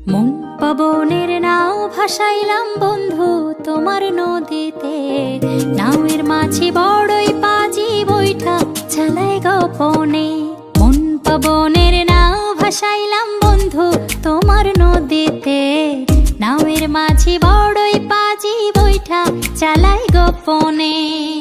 মন পবনের নাও ভাসাইলাম বন্ধু তোমার নদীতে। নাওয়ের মাঝি বড়ই পাজি বৈঠা চালাই গোপনে। মন পবনের নাও ভাসাইলাম বন্ধু তোমার নদীতে। নাওয়ের মাঝি বড়ই পাজি বৈঠা চালাই গোপনে।